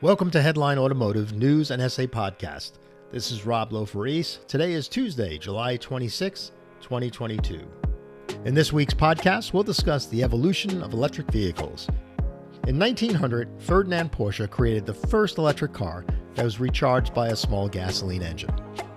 Welcome to Headline Automotive News and Essay Podcast. This is Robb LoForese. Today is Tuesday, July 26, 2022. In this week's podcast, we'll discuss the evolution of electric vehicles. In 1900, Ferdinand Porsche created the first electric car that was recharged by a small gasoline engine.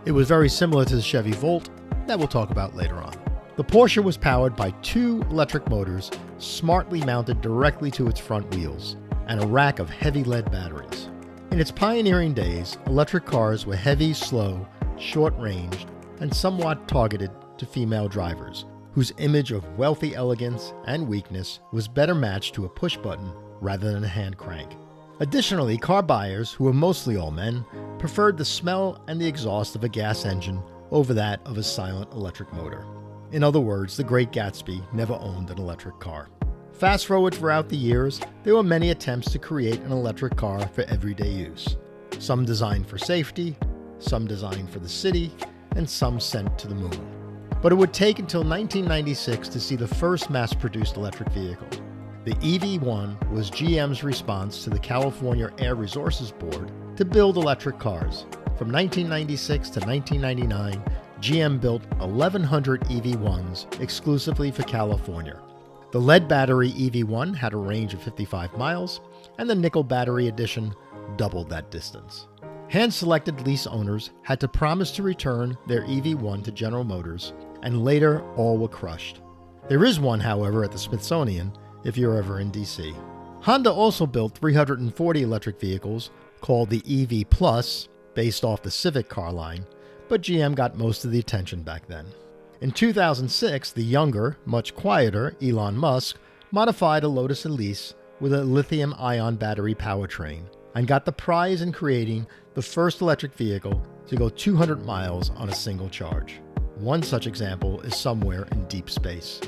It was very similar to the Chevy Volt that we'll talk about later on. The Porsche was powered by two electric motors smartly mounted directly to its front wheels and a rack of heavy lead batteries. In its pioneering days, electric cars were heavy, slow, short-ranged, and somewhat targeted to female drivers, whose image of wealthy elegance and weakness was better matched to a push button rather than a hand crank. Additionally, car buyers, who were mostly all men, preferred the smell and the exhaust of a gas engine over that of a silent electric motor. In other words, the Great Gatsby never owned an electric car. Fast forward throughout the years, there were many attempts to create an electric car for everyday use. Some designed for safety, some designed for the city, and some sent to the moon. But it would take until 1996 to see the first mass-produced electric vehicle. The EV1 was GM's response to the California Air Resources Board to build electric cars. From 1996 to 1999, GM built 1,100 EV1s exclusively for California. The lead battery EV1 had a range of 55 miles, and the nickel battery edition doubled that distance. Hand-selected lease owners had to promise to return their EV1 to General Motors, and later all were crushed. There is one, however, at the Smithsonian, if you're ever in DC. Honda also built 340 electric vehicles called the EV Plus, based off the Civic car line, but GM got most of the attention back then. In 2006, the younger, much quieter Elon Musk modified a Lotus Elise with a lithium-ion battery powertrain and got the prize in creating the first electric vehicle to go 200 miles on a single charge. One such example is somewhere in deep space.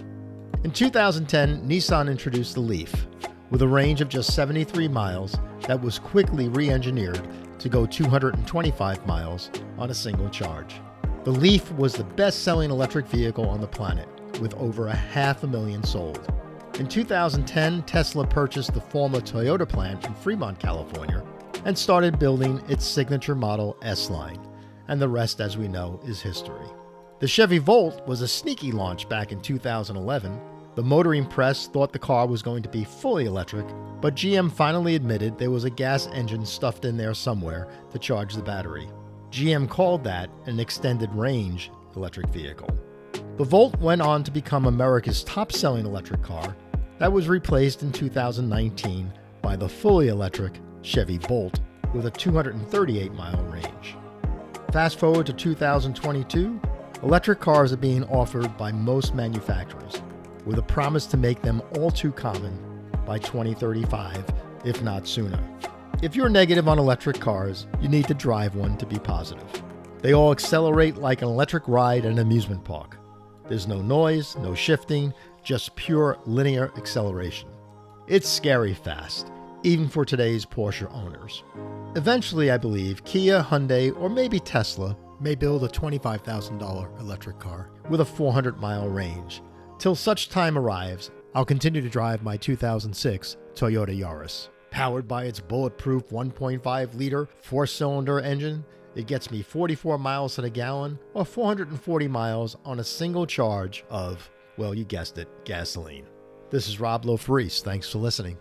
In 2010, Nissan introduced the Leaf with a range of just 73 miles that was quickly re-engineered to go 225 miles on a single charge. The Leaf was the best-selling electric vehicle on the planet, with over 500,000 sold. In 2010, Tesla purchased the former Toyota plant in Fremont, California, and started building its signature model S-Line, and the rest, as we know, is history. The Chevy Volt was a sneaky launch back in 2011. The motoring press thought the car was going to be fully electric, but GM finally admitted there was a gas engine stuffed in there somewhere to charge the battery. GM called that an extended range electric vehicle. The Volt went on to become America's top-selling electric car that was replaced in 2019 by the fully electric Chevy Bolt with a 238-mile range. Fast forward to 2022, electric cars are being offered by most manufacturers, with a promise to make them all too common by 2035, if not sooner. If you're negative on electric cars, you need to drive one to be positive. They all accelerate like an electric ride at an amusement park. There's no noise, no shifting, just pure linear acceleration. It's scary fast, even for today's Porsche owners. Eventually, I believe, Kia, Hyundai, or maybe Tesla may build a $25,000 electric car with a 400-mile range. Till such time arrives, I'll continue to drive my 2006 Toyota Yaris. Powered by its bulletproof 1.5-liter four-cylinder engine, it gets me 44 miles to the gallon or 440 miles on a single charge of, well, you guessed it, gasoline. This is Robb LoForese. Thanks for listening.